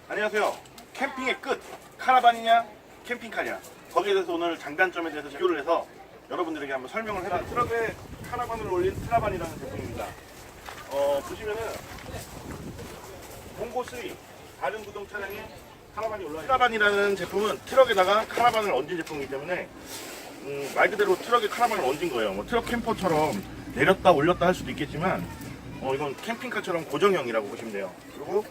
안녕하세요. 캠핑의 끝, 카라반이냐 캠핑카냐, 거기에 대해서 오늘 장단점에 대해서 비교를 해서 여러분들에게 한번 설명을 해봐. 트럭에 카라반을 올린 트라반이라는 제품입니다. 보시면은 몽고 3 다른 구동 차량에 카라반이 올라있어요. 트라반이라는 제품은 트럭에다가 카라반을 얹은 제품이기 때문에 말 그대로 트럭에 카라반을 얹은 거예요. 뭐 트럭 캠퍼처럼 내렸다 올렸다 할 수도 있겠지만 이건 캠핑카처럼 고정형이라고 보시면 돼요. 그리고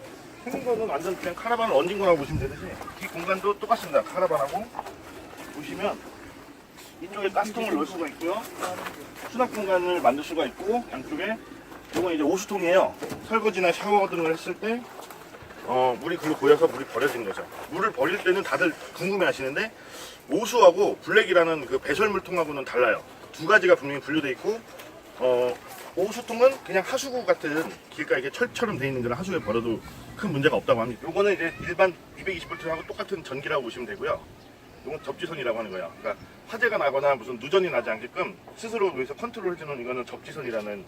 생긴 거는 완전 그냥 카라반을 얹은 거라고 보시면 되듯이 이 공간도 똑같습니다. 카라반하고 보시면 이쪽에 가스통을 넣을 수가 있고요. 수납 공간을 만들 수가 있고 양쪽에 이건 이제 오수통이에요. 설거지나 샤워 등을 했을 때 물이 글로 고여서 물이 버려지는 거죠. 물을 버릴 때는 다들 궁금해 하시는데 오수하고 블랙이라는 그 배설물통하고는 달라요. 두 가지가 분명히 분류되어 있고 오수통은 그냥 하수구 같은 길가 이게 철처럼 되어 있는 그런 하수구에 버려도 큰 문제가 없다고 합니다. 요거는 이제 일반 220V하고 똑같은 전기라고 보시면 되고요. 이건 접지선이라고 하는 거예요. 그러니까 화재가 나거나 무슨 누전이 나지 않게끔 스스로 여기서 컨트롤 해주는 이거는 접지선이라는,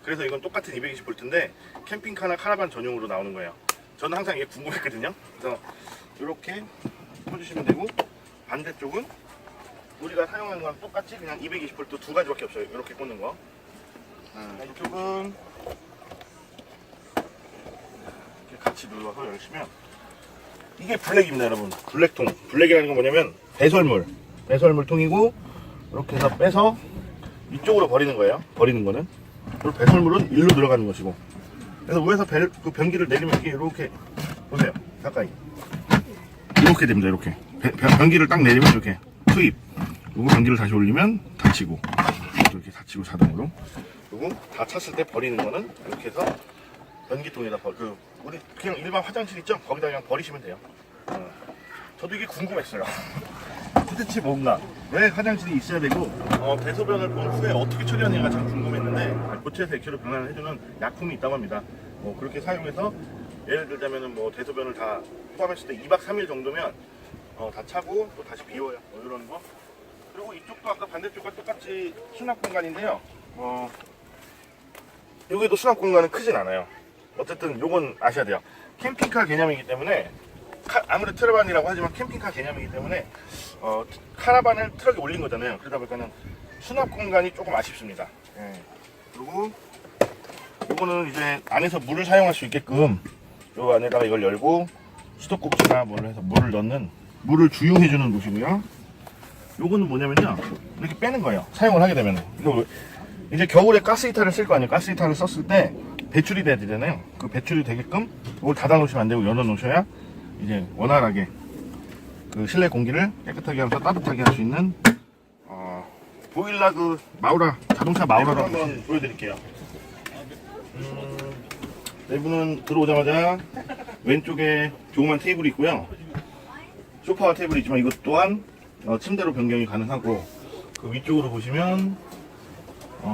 그래서 이건 똑같은 220V인데 캠핑카나 카라반 전용으로 나오는 거예요. 저는 항상 이게 궁금했거든요. 그래서 이렇게 꽂으시면 되고, 반대쪽은 우리가 사용하는 거랑 똑같이 그냥 220V 두 가지밖에 없어요. 이렇게 꽂는 거. 이쪽은 이렇게 같이 눌러서 열시면 이게 블랙입니다, 여러분. 블랙통. 블랙이라는 건 뭐냐면 배설물통이고 이렇게 해서 빼서 이쪽으로 버리는 거예요. 버리는 거는. 그리고 배설물은 일로 들어가는 것이고. 그래서 위에서 그 변기를 내리면 이게 이렇게 보세요. 가까이. 이렇게 됩니다. 이렇게. 변기를 딱 내리면 이렇게 투입. 그리고 변기를 다시 올리면 닫히고. 이렇게 닫히고 자동으로. 그리고 다 찼을 때 버리는 거는 이렇게 해서 변기통에다 우리 그냥 일반 화장실 있죠? 거기다 그냥 버리시면 돼요. 저도 이게 궁금했어요. 도대체 뭔가 왜 화장실이 있어야 되고 대소변을 본 후에 어떻게 처리하느냐가 참 궁금했는데 고체에서 액체로 변환을 해주는 약품이 있다고 합니다. 그렇게 사용해서 예를 들자면은 대소변을 다 포함했을 때 2박 3일 정도면 다 차고 또 다시 비워요. 이런 거. 그리고 이쪽도 아까 반대쪽과 똑같이 수납 공간인데요. 여기도 수납 공간은 크진 않아요. 어쨌든 요건 아셔야 돼요. 캠핑카 개념이기 때문에 아무래도 트라반이라고 하지만 캠핑카 개념이기 때문에 카라반을 트럭에 올린 거잖아요. 그러다 보니까는 수납 공간이 조금 아쉽습니다. 그리고 요거는 이제 안에서 물을 사용할 수 있게끔 요 안에다가 이걸 열고 수도꼭지나 뭘 해서 물을 넣는, 물을 주유해주는 곳이고요. 요거는 뭐냐면요, 이렇게 빼는 거예요. 사용을 하게 되면. 이거 이제 겨울에 가스 히터를 쓸 거 아니에요. 가스 히터를 썼을 때 배출이 돼야 되잖아요. 그 배출이 되게끔 이걸 닫아 놓으시면 안 되고 열어 놓으셔야 이제 원활하게 그 실내 공기를 깨끗하게 하면서 따뜻하게 할 수 있는 보일러 그 마우라, 자동차 마우라로 한번 보여드릴게요. 내부는 들어오자마자 왼쪽에 조그만 테이블이 있고요. 소파와 테이블이 있지만 이것 또한 침대로 변경이 가능하고, 그 위쪽으로 보시면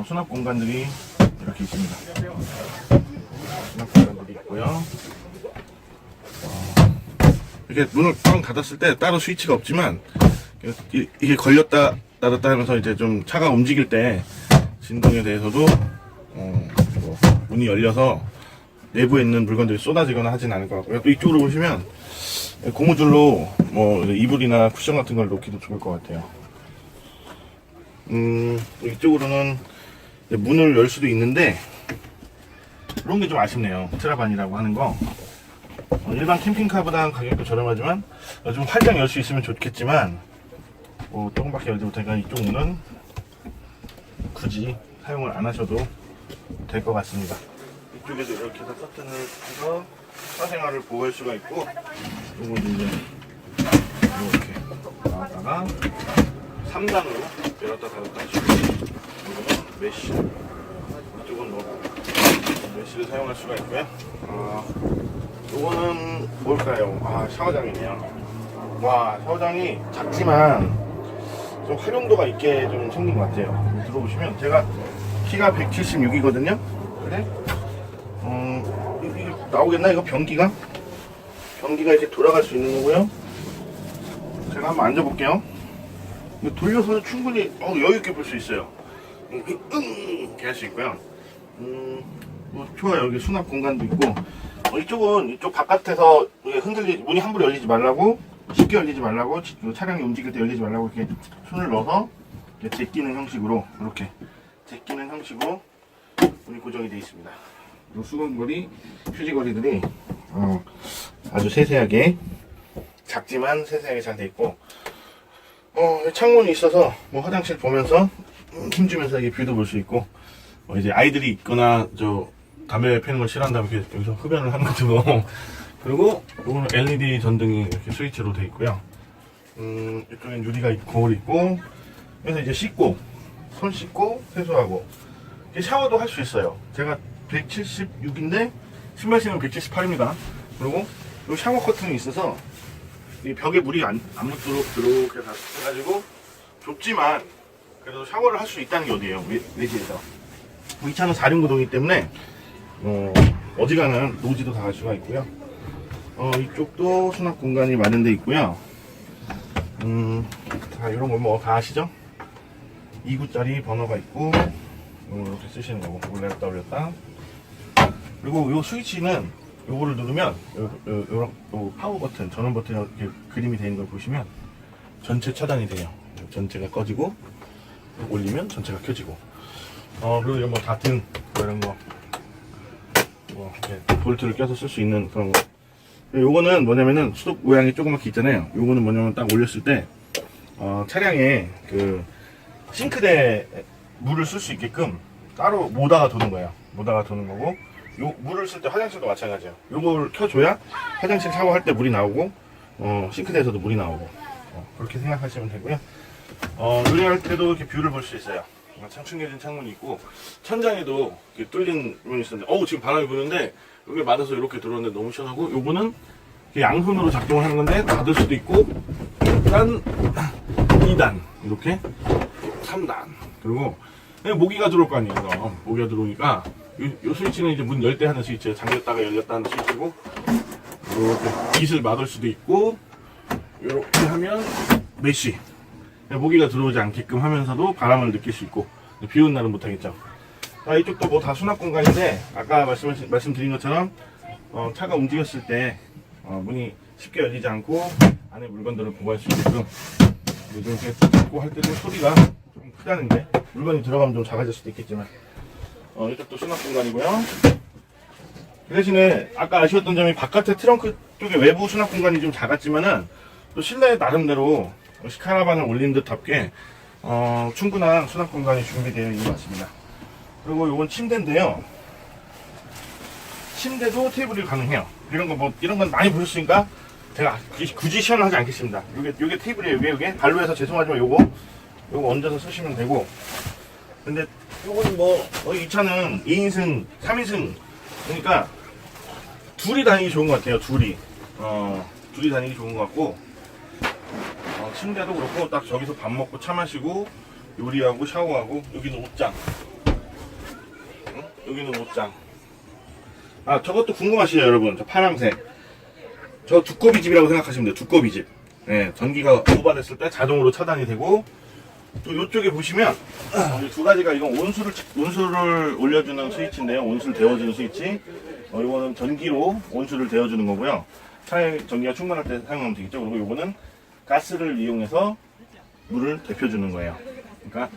수납 공간들이 이렇게 있습니다. 수납 공간들이 있고요. 이렇게 문을 뻥 닫았을 때 따로 스위치가 없지만 이게 걸렸다 닫았다 하면서 이제 좀 차가 움직일 때 진동에 대해서도 문이 열려서 내부에 있는 물건들이 쏟아지거나 하진 않을 것 같고요. 또 이쪽으로 보시면 고무줄로 이불이나 쿠션 같은 걸 놓기도 좋을 것 같아요. 이쪽으로는 문을 열 수도 있는데 그런 게 좀 아쉽네요. 트라반이라고 하는 거 일반 캠핑카보다 가격도 저렴하지만 좀 활짝 열 수 있으면 좋겠지만 조금밖에 열지 못하니까 이쪽 문은 굳이 사용을 안 하셔도 될 것 같습니다. 이쪽에도 이렇게 해서 커튼을 해서 사생활을 보호할 수가 있고, 요거 이제 이렇게 나왔다가 3단으로 열었다 닫았다 하시고, 이거는 메쉬, 이쪽은 메쉬를 사용할 수가 있고요. 요거는 뭘까요? 샤워장이네요. 와, 샤워장이 작지만 좀 활용도가 있게 좀 생긴 것 같아요. 들어보시면 제가 키가 176이거든요. 근데 이게 나오겠나? 이거 변기가 이렇게 돌아갈 수 있는 거고요. 제가 한번 앉아볼게요. 이거 돌려서는 충분히 여유있게 볼 수 있어요. 이렇게 할 수 있고요. 좋아요. 여기 수납 공간도 있고 이쪽은 이쪽 바깥에서 문이 함부로 열리지 말라고, 쉽게 열리지 말라고, 차량이 움직일 때 열리지 말라고 이렇게 손을 넣어서 이렇게 제끼는 형식으로, 이렇게 제끼는 형식으로 문이 고정이 되어 있습니다. 이 수건거리, 휴지거리들이 아주 세세하게, 작지만 세세하게 잘 되어 있고, 창문이 있어서 뭐 화장실 보면서 힘주면서 이게 뷰도 볼 수 있고, 이제 아이들이 있거나 담배 피우는 걸 싫어한다면 이렇게 여기서 흡연을 하는 것도 그리고 이거는 LED 전등이 이렇게 스위치로 되어 있고요. 이쪽엔 유리가 거울이 있고, 그래서 이제 손 씻고 세수하고, 샤워도 할 수 있어요. 제가 176인데 신발 신으면 178입니다. 그리고 이 샤워 커튼이 있어서 이 벽에 물이 안 묻도록 이렇게 해가지고 좁지만 그래도 샤워를 할 수 있다는 게 어디예요? 외지에서. 이 차는 4륜 구동이기 때문에 어지간한 노지도 다 갈 수가 있고요. 이쪽도 수납 공간이 마련되어 있고요. 다 이런 거 뭐 다 아시죠? 2구짜리 번호가 있고, 이렇게 쓰시는 거고, 올렸다 올렸다. 그리고 이 스위치는 요거를 누르면 요 파워 버튼, 전원 버튼 이렇게 그림이 되어 있는 걸 보시면 전체 차단이 돼요. 전체가 꺼지고, 올리면 전체가 켜지고. 그리고 이런 뭐 닫은 이런 거, 이렇게 볼트를 껴서 쓸 수 있는 그런 거. 요거는 뭐냐면은 수도 모양이 조그맣게 있잖아요. 요거는 뭐냐면 딱 올렸을 때 차량에 그 싱크대 물을 쓸 수 있게끔 따로 모다가 도는 거예요. 모다가 도는 거고, 요 물을 쓸 때 화장실도 마찬가지예요. 요걸 켜줘야 화장실 샤워할 때 물이 나오고, 싱크대에서도 물이 나오고, 그렇게 생각하시면 되고요. 요리할 때도 이렇게 뷰를 볼 수 있어요. 창충겨진 창문이 있고, 천장에도 이렇게 뚫린 문이 있었는데, 지금 바람이 부는데 여기 맞아서 이렇게 들어오는데 너무 시원하고, 요거는 양손으로 작동을 하는 건데 닫을 수도 있고, 1단, 2단, 이렇게 3단. 그리고 모기가 들어올 거 아니에요. 그럼 모기가 들어오니까 요 스위치는 이제 문 열 때 하는 스위치예요. 잠겼다가 열렸다 하는 스위치고, 이렇게 빛을 막을 수도 있고, 이렇게 하면 메쉬, 모기가 들어오지 않게끔 하면서도 바람을 느낄 수 있고, 비 오는 날은 못하겠죠. 이쪽도 뭐 다 수납 공간인데, 아까 말씀드린 것처럼 차가 움직였을 때 문이 쉽게 열리지 않고 안에 물건들을 보관할 수 있게끔, 이렇게 닫고 할 때도 소리가 좀 크다는 게, 물건이 들어가면 좀 작아질 수도 있겠지만, 이쪽도 수납 공간이고요. 그 대신에 아까 아쉬웠던 점이 바깥에 트렁크 쪽에 외부 수납 공간이 좀 작았지만은 또 실내 나름대로 카라반을 올린 듯합게 충분한 수납 공간이 준비되어 있는 것 같습니다. 그리고 이건 침대인데요. 침대도 테이블이 가능해요. 이런 건 많이 보셨으니까 제가 굳이 시연을 하지 않겠습니다. 요게 테이블이에요. 요게 발로 해서 죄송하지만 요거 얹어서 쓰시면 되고. 근데 요거는 이 차는 2인승, 3인승, 그러니까 둘이 다니기 좋은 것 같아요. 둘이 다니기 좋은 것 같고, 침대도 그렇고, 딱 저기서 밥 먹고 차 마시고 요리하고 샤워하고, 여기는 옷장, 여기는 옷장. 저것도 궁금하시죠 여러분? 저 파란색, 저 두꺼비 집이라고 생각하시면 돼요. 두꺼비 집. 네, 전기가 오버됐을 때 자동으로 차단이 되고, 또 이쪽에 보시면 두 가지가, 이건 온수를 올려주는 스위치인데요. 온수를 데워주는 스위치. 이거는 전기로 온수를 데워주는 거고요. 차에 전기가 충분할 때 사용하면 되겠죠. 그리고 이거는 가스를 이용해서 물을 데펴주는 거예요. 그러니까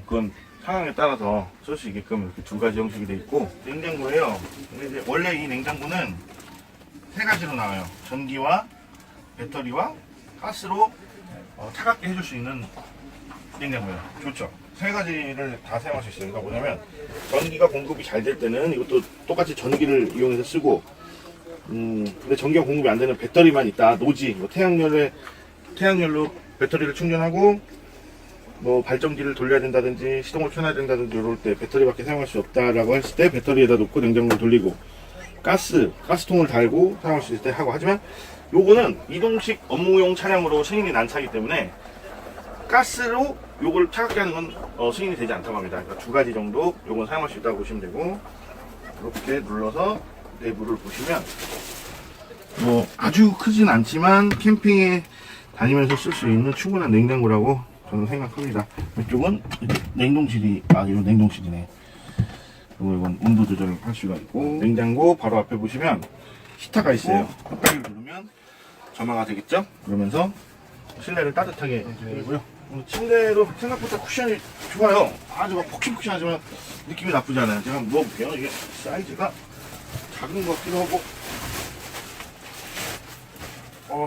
그건 상황에 따라서 쓸 수 있게끔 이렇게 두 가지 형식이 되어 있고, 냉장고예요. 근데 이제 원래 이 냉장고는 세 가지로 나와요. 전기와 배터리와 가스로 차갑게 해줄 수 있는 냉장고예요. 좋죠. 세 가지를 다 사용할 수 있어요. 그러니까 뭐냐면, 전기가 공급이 잘 될 때는 이것도 똑같이 전기를 이용해서 쓰고, 근데 전기가 공급이 안 되는 배터리만 있다, 노지, 태양열로 배터리를 충전하고, 발전기를 돌려야 된다든지 시동을 켜놔야 된다든지 이럴 때 배터리밖에 사용할 수 없다라고 했을 때 배터리에다 놓고 냉장고를 돌리고, 가스통을 달고 사용할 수 있을 때 하고. 하지만 요거는 이동식 업무용 차량으로 승인이 난 차이기 때문에 가스로 요걸 차갑게 하는 건 승인이 되지 않다고 합니다. 그러니까 두 가지 정도 요건 사용할 수 있다고 보시면 되고, 이렇게 눌러서 내부를 보시면 아주 크진 않지만 캠핑에 다니면서 쓸 수 있는 충분한 냉장고라고 저는 생각합니다. 이쪽은 냉동실이, 이건 냉동실이네. 그리고 이건 온도 조절을 할 수가 있고, 냉장고 바로 앞에 보시면 히터가 있어요. 꾹꾹이를 누르면 점화가 되겠죠? 그러면서 실내를 따뜻하게 해주고요. 침대도 생각보다 쿠션이 좋아요. 아주 막 폭신폭신하지만 느낌이 나쁘지 않아요. 제가 한번 누워볼게요. 이게 사이즈가 작은 것 같기도 하고,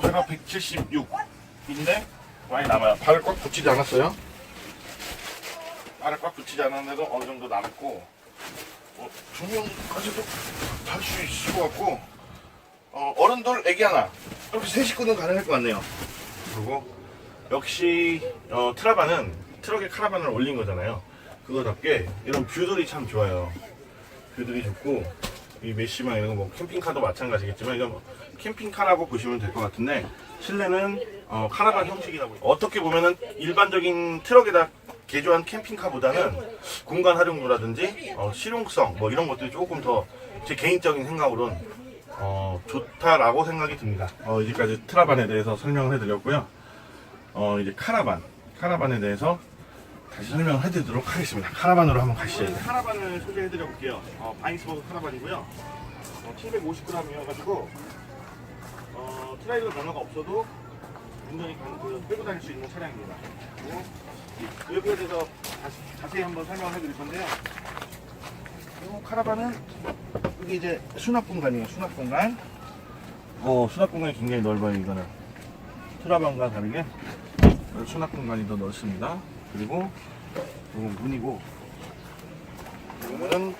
제가 176인데 많이 남아요. 발을 꽉 붙이지 않았어요. 발을 꽉 붙이지 않았는데도 어느 정도 남았고, 조명까지도 달 수 있을 것 같고, 어른들 애기 하나 이렇게 세 식구는 가능할 것 같네요. 그리고 역시 트라반은 트럭에 카라반을 올린 거잖아요. 그거답게 이런 뷰들이 참 좋아요. 뷰들이 좋고, 이 메시망 이런 거 뭐 캠핑카도 마찬가지겠지만 이건 뭐 캠핑카라고 보시면 될 것 같은데, 실내는 카라반 형식이다 보니 어떻게 보면은 일반적인 트럭에다 개조한 캠핑카보다는 공간 활용도라든지 실용성 뭐 이런 것들이 조금 더 제 개인적인 생각으로는 좋다라고 생각이 듭니다. 이제까지 트라반에 대해서 설명을 해드렸고요. 이제 카라반에 대해서 다시 설명을 해드리도록 하겠습니다. 카라반으로 한번 가시죠. 카라반을 소개해드려볼게요. 바인스버그 카라반이고요. 750g이어가지고 트라이더 면허가 없어도 운전이 끌고 다닐 수 있는 차량입니다. 그리고 여기에 대해서 자세히 한번 설명을 해드릴 건데요. 이 카라반은 이게 이제 수납 공간이에요. 수납 공간. 수납 공간이 굉장히 넓어요. 이거는 트라반과 다르게 수납 공간이 더 넓습니다. 그리고 이건 문이고, 이거는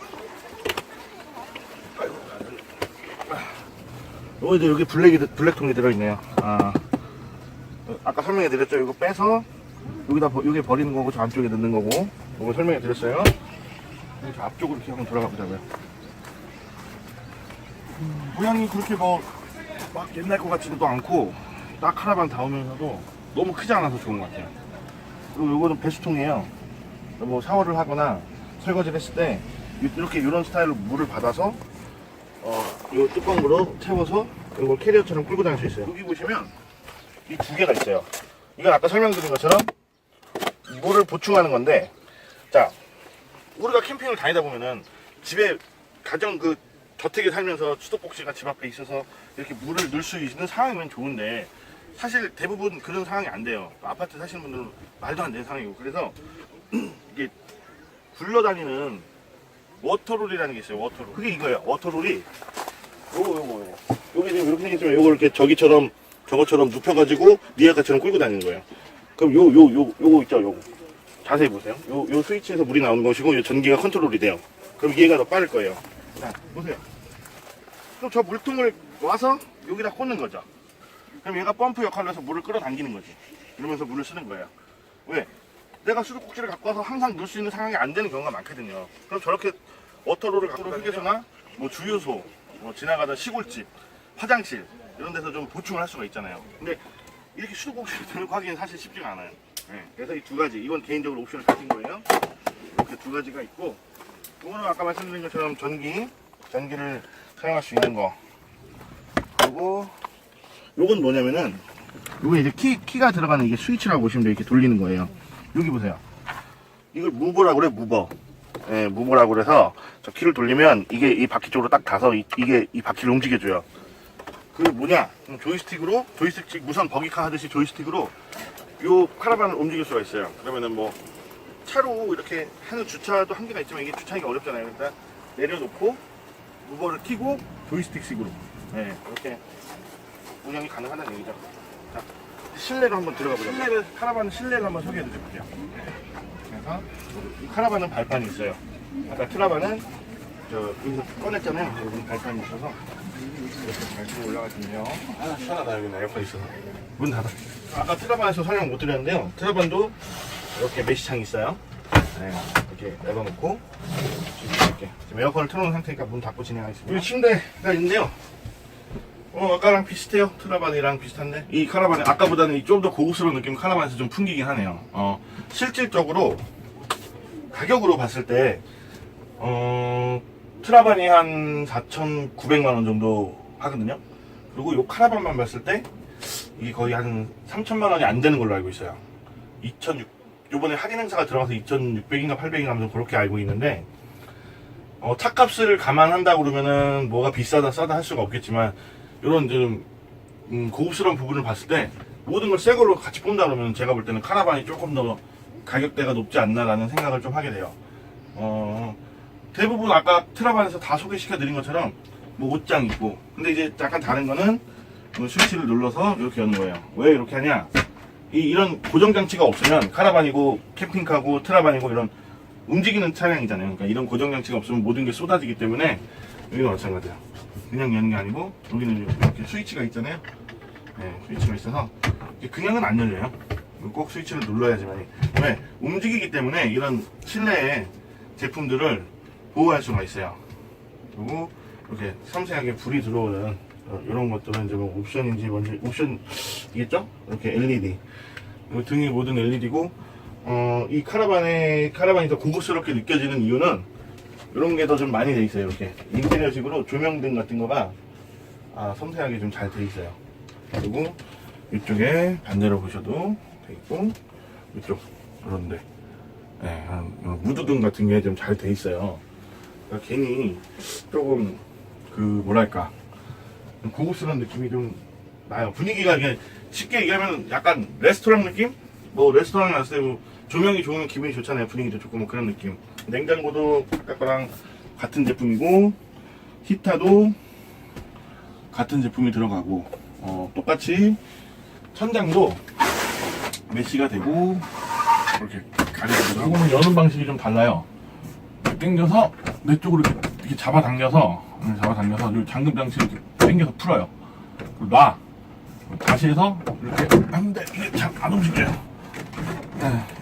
이제 여기 블랙통이 들어있네요. 아까 설명해 드렸죠. 이거 빼서 여기 버리는 거고 저 안쪽에 넣는 거고, 이거 설명해 드렸어요. 저 앞쪽으로 이렇게 한번 돌아가 보자고요. 모양이 그렇게 막 옛날 것 같지도 않고 딱 카라반 닿으면서도 너무 크지 않아서 좋은 것 같아요. 그리고 이거는 배수통이에요. 뭐 샤워를 하거나 설거지를 했을 때 이렇게 이런 스타일로 물을 받아서 이 뚜껑으로 채워서 이걸 캐리어처럼 끌고 다닐 수 있어요. 여기 보시면 이 두 개가 있어요. 이건 아까 설명드린 것처럼 물을 보충하는 건데, 자, 우리가 캠핑을 다니다 보면은 집에 가정 저택에 살면서 수도꼭지가 집 앞에 있어서 이렇게 물을 넣을 수 있는 상황이면 좋은데, 사실 대부분 그런 상황이 안 돼요. 아파트 사시는 분들은 말도 안 되는 상황이고, 그래서 이게 굴러다니는 워터롤이라는 게 있어요. 워터롤. 그게 이거예요. 워터롤이 요거. 요게 지금 이렇게 생겼지만 요걸 이렇게 저것처럼 눕혀가지고 니아카처럼 끌고 다니는 거예요. 그럼 요거 있죠. 요거. 자세히 보세요. 요 스위치에서 물이 나오는 것이고, 요 전기가 컨트롤이 돼요. 그럼 얘가 더 빠를 거예요. 자, 보세요. 그럼 저 물통을 와서 여기다 꽂는 거죠. 그럼 얘가 펌프 역할을 해서 물을 끌어당기는 거지. 이러면서 물을 쓰는 거예요. 왜? 내가 수도꼭지를 갖고 와서 항상 넣을 수 있는 상황이 안 되는 경우가 많거든요. 그럼 저렇게 워터롤을 갖고 휴게소나 뭐 주유소, 뭐 지나가던 시골집, 화장실 이런 데서 좀 보충을 할 수가 있잖아요. 근데 이렇게 수도꼭지를 들고 하기엔 사실 쉽지가 않아요. 네. 그래서 이 두 가지, 이건 개인적으로 옵션을 가진 거예요. 이렇게 두 가지가 있고, 이거는 아까 말씀드린 것처럼 전기를 사용할 수 있는 거. 그리고 요건 뭐냐면은, 요거 이제 키가 들어가는 이게 스위치라고 보시면 돼요. 이렇게 돌리는 거예요. 여기 보세요. 이걸 무버라고 그래, 무버. 예, 무버라고 그래서 저 키를 돌리면 이게 이 바퀴 쪽으로 딱 닿아서 이게 이 바퀴를 움직여줘요. 그게 뭐냐? 조이스틱 무선 버기카 하듯이 조이스틱으로 요 카라반을 움직일 수가 있어요. 그러면은 뭐 차로 이렇게 하는 주차도 한계가 있지만 이게 주차하기가 어렵잖아요. 그러니까 내려놓고 무버를 켜고 조이스틱식으로, 예, 이렇게 운영이 가능하다는 얘기죠. 자, 실내로 한번 들어가 보죠. 카라반 실내를 한번 소개해 드릴게요. 그래서 이 카라반은 발판이 있어요. 아까 트라반은 여기서 꺼냈잖아요. 여기 발판이 있어서 이렇게 발판이 올라가시면요. 시원하다. 여기는 에어컨 있어서. 문 닫아. 아까 트라반에서 설명 못 드렸는데요. 트라반도 이렇게 메시창이 있어요. 네, 이렇게 열어놓고 이렇게 지금 에어컨을 틀어놓은 상태니까 문 닫고 진행하겠습니다. 여기 침대가 있는데요. 아까랑 비슷해요. 트라반이랑 비슷한데 이 카라반이 아까보다는 좀 더 고급스러운 느낌 카라반에서 좀 풍기긴 하네요. 실질적으로 가격으로 봤을 때 트라반이 한 4,900만원 정도 하거든요. 그리고 이 카라반만 봤을 때 이게 거의 한 3,000만원이 안 되는 걸로 알고 있어요. 요번에 할인 행사가 들어가서 2,600인가 800인가 하면서 그렇게 알고 있는데, 차값을 감안한다 그러면은 뭐가 비싸다 싸다 할 수가 없겠지만 이런 좀 고급스러운 부분을 봤을 때 모든 걸 새 걸로 같이 본다 그러면 제가 볼 때는 카라반이 조금 더 가격대가 높지 않나라는 생각을 좀 하게 돼요. 대부분 아까 트라반에서 다 소개시켜 드린 것처럼 뭐 옷장 있고, 근데 이제 약간 다른 거는 스위치를 눌러서 이렇게 여는 거예요. 왜 이렇게 하냐? 이런 고정 장치가 없으면 카라반이고 캠핑카고 트라반이고 이런 움직이는 차량이잖아요. 그러니까 이런 고정 장치가 없으면 모든 게 쏟아지기 때문에 여기가 마찬가지예요. 그냥 여는 게 아니고 여기는 이렇게 스위치가 있잖아요. 네, 스위치가 있어서 그냥은 안 열려요. 꼭 스위치를 눌러야지만. 왜? 움직이기 때문에 이런 실내의 제품들을 보호할 수가 있어요. 그리고 이렇게 섬세하게 불이 들어오는 이런 것들은 이제 뭐 옵션인지 뭔지 옵션이겠죠? 이렇게 LED. 등이 모든 LED고, 이 카라반이 더 고급스럽게 느껴지는 이유는 이런 게 더 좀 많이 돼 있어요. 이렇게 인테리어식으로 조명등 같은 거가 섬세하게 좀 잘 돼 있어요. 그리고 이쪽에 반대로 보셔도 돼 있고, 이쪽 그런데 무드등 같은 게 좀 잘 돼 있어요. 그러니까 괜히 조금 뭐랄까 고급스러운 느낌이 좀 나요. 분위기가 그냥 쉽게 얘기하면 약간 레스토랑 느낌? 뭐 레스토랑에 갔을 때 뭐 조명이 좋으면 기분이 좋잖아요. 분위기도 좋고 뭐 그런 느낌. 냉장고도 아까랑 같은 제품이고, 히터도 같은 제품이 들어가고, 똑같이 천장도 메쉬가 되고 이렇게 가려져서. 이거는 여는 방식이 좀 달라요. 당겨서 내 쪽으로 이렇게 잡아당겨서 이 잠금 장치를 이렇게 당겨서 풀어요. 그리고 다시 해서 이렇게 하는데 이게 잘 안 움직여요.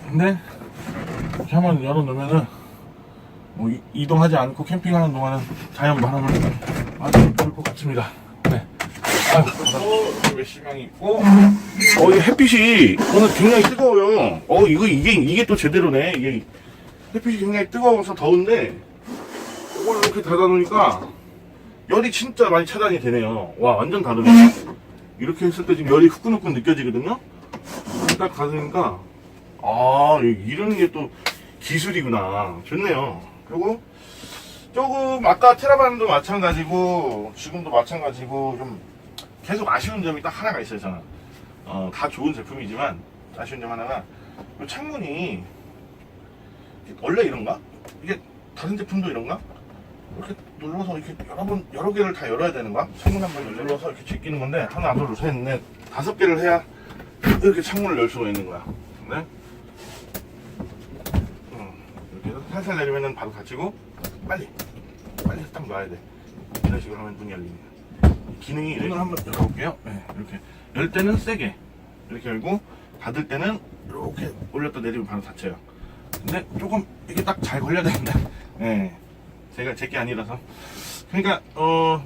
근데 이렇게 한번 열어놓으면은 뭐 이동하지 않고 캠핑하는 동안은 자연 바람을 아주 좋을 것 같습니다. 네. 메시망이 있고, 이 햇빛이 오늘 굉장히 뜨거워요. 이게 또 제대로네. 이게 햇빛이 굉장히 뜨거워서 더운데 이걸 이렇게 닫아놓으니까 열이 진짜 많이 차단이 되네요. 와, 완전 다르네. 이렇게 했을 때 지금 열이 후끈후끈 느껴지거든요. 딱 닫으니까 이런 게 또 기술이구나. 좋네요. 그리고 조금 아까 테라반도 마찬가지고 지금도 마찬가지고 좀 계속 아쉬운 점이 딱 하나가 있어요. 저는 다 좋은 제품이지만 아쉬운 점 하나가 이 창문이 원래 이런가? 이게 다른 제품도 이런가? 이렇게 눌러서 이렇게 여러 개를 다 열어야 되는 거야? 창문 한 번 눌러서 이렇게 제끼는 건데, 하나, 둘, 셋, 넷, 5개를 해야 이렇게 창문을 열 수가 있는 거야. 네? 이렇게 해서 살살 내리면은 바로 닫히고, 빨리 딱 놔야 돼. 이런 식으로 하면 문이 열리는 거야. 기능이 문을 한번 열어볼게요. 네, 이렇게 열 때는 세게 이렇게 열고, 닫을 때는 이렇게 올렸다 내리면 바로 닫혀요. 근데 조금 이게 딱 잘 걸려야 되는데, 네. 제게 아니라서. 그러니까 요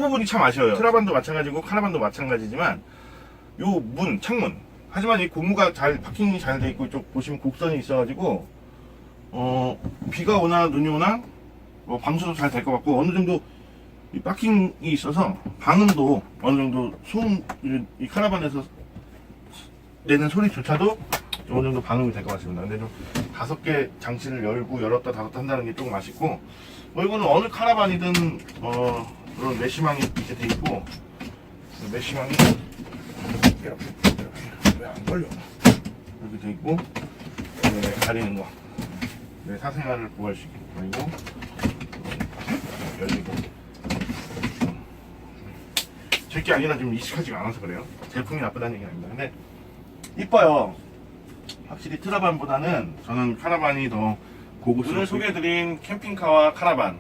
부분이 참 아쉬워요. 트라반도 마찬가지고 카라반도 마찬가지지만 요 창문. 하지만 이 고무가 파킹이 잘 돼 있고, 이쪽 보시면 곡선이 있어가지고 비가 오나 눈이 오나 방수도 잘 될 것 같고, 어느 정도 이 파킹이 있어서 방음도 어느 정도 이 카라반에서 내는 소리조차도 어느 정도 반응이 될 것 같습니다. 근데 좀 5개 장치를 열고 열었다 닫았다 한다는 게 조금 아쉽고, 이거는 어느 카라반이든 그런 메시망이 이렇게 돼 있고, 메시망이 이렇게 왜 안 걸려? 이렇게 돼 있고, 가리는 거, 사생활을 보호할 수 있게, 그리고 열리고. 제게 아니라 좀 익숙하지가 않아서 그래요. 제품이 나쁘다는 얘기는 아닙니다. 근데 이뻐요. 확실히 트라반보다는 저는 카라반이 더 고급스럽고. 오늘 소개해드린 캠핑카와 카라반,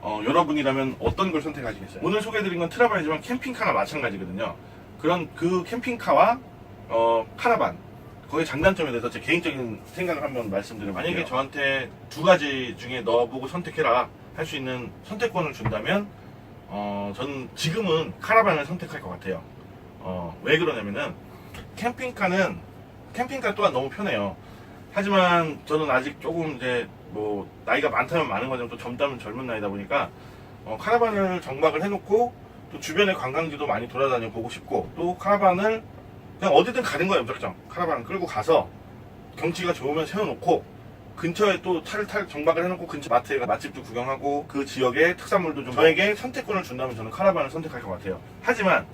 여러분이라면 어떤 걸 선택하시겠어요? 오늘 소개해드린 건 트라반이지만 캠핑카나 마찬가지거든요. 그 캠핑카와 카라반, 거기에 장단점에 대해서 제 개인적인 생각을 한번 말씀드려볼게요. 만약에 저한테 2가지 중에 넣어보고 선택해라 할 수 있는 선택권을 준다면 저는 지금은 카라반을 선택할 것 같아요. 왜 그러냐면은 캠핑카 또한 너무 편해요. 하지만 저는 아직 조금 이제 뭐 나이가 많다면 많은 거지만 또 젊다면 젊은 나이다 보니까 카라반을 정박을 해놓고 또 주변의 관광지도 많이 돌아다녀 보고 싶고, 또 카라반을 그냥 어디든 가는 거예요. 무작정 카라반을 끌고 가서 경치가 좋으면 세워놓고 근처에 또 차를 정박을 해놓고 근처 마트에 맛집도 구경하고 그 지역의 특산물도 좀 저에게 선택권을 준다면 저는 카라반을 선택할 것 같아요. 하지만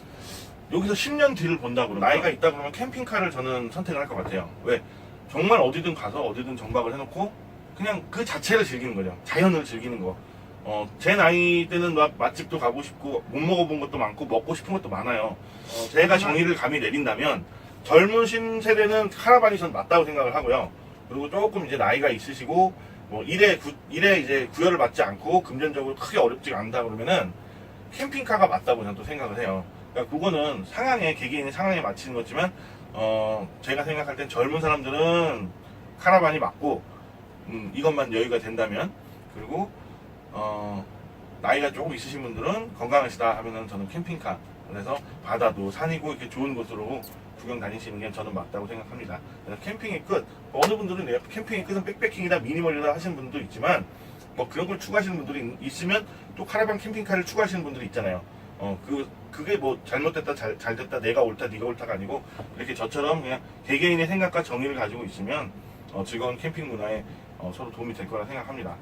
여기서 10년 뒤를 본다고 그러면 나이가 있다 그러면 캠핑카를 저는 선택을 할 것 같아요. 왜? 정말 어디든 가서 어디든 정박을 해놓고 그냥 그 자체를 즐기는 거죠. 자연을 즐기는 거. 제 나이 때는 막 맛집도 가고 싶고 못 먹어본 것도 많고 먹고 싶은 것도 많아요. 제가 정의를 감히 내린다면 젊으신 세대는 카라반이 전 맞다고 생각을 하고요. 그리고 조금 이제 나이가 있으시고 뭐 일에 이제 구애를 받지 않고 금전적으로 크게 어렵지가 않다 그러면은 캠핑카가 맞다고 저는 또 생각을 해요. 그러니까 그거는 상황에 개개인의 상황에 맞추는 거지만 제가 생각할 땐 젊은 사람들은 카라반이 맞고 이것만 여유가 된다면 그리고 나이가 조금 있으신 분들은 건강하시다 하면은 저는 캠핑카 그래서 바다도 산이고 이렇게 좋은 곳으로 구경 다니시는 게 저는 맞다고 생각합니다. 그래서 캠핑의 끝 어느 분들은 캠핑의 끝은 백패킹이다 미니멀이다 하시는 분도 있지만 뭐 그런 걸 추구하시는 분들이 있으면 또 카라반 캠핑카를 추구하시는 분들이 있잖아요. 그게 뭐 잘못됐다 잘 됐다 내가 옳다 네가 옳다가 아니고 이렇게 저처럼 그냥 개개인의 생각과 정의를 가지고 있으면 즐거운 캠핑 문화에 서로 도움이 될 거라 생각합니다.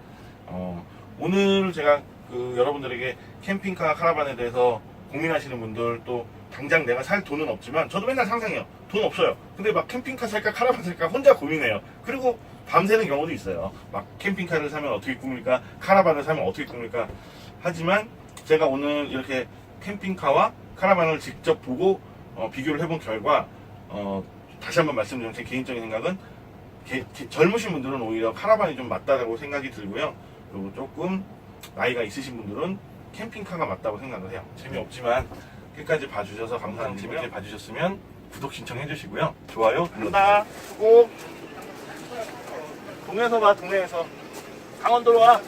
오늘 제가 여러분들에게 캠핑카 카라반에 대해서 고민하시는 분들 또 당장 내가 살 돈은 없지만 저도 맨날 상상해요. 돈 없어요. 근데 막 캠핑카 살까 카라반 살까 혼자 고민해요. 그리고 밤새는 경우도 있어요. 막 캠핑카를 사면 어떻게 꾸밀까 카라반을 사면 어떻게 꾸밀까 하지만 제가 오늘 이렇게 캠핑카와 카라반을 직접 보고 비교를 해본 결과 다시 한번 말씀드리면 제 개인적인 생각은 젊으신 분들은 오히려 카라반이 좀 맞다고 생각이 들고요. 그리고 조금 나이가 있으신 분들은 캠핑카가 맞다고 생각을 해요. 재미없지만 끝까지 봐주셔서 감사하고요. 재밌게 봐주셨으면 구독 신청해 주시고요. 좋아요 눌러주세요. 수고. 동네에서 봐 동네에서 강원도로 와.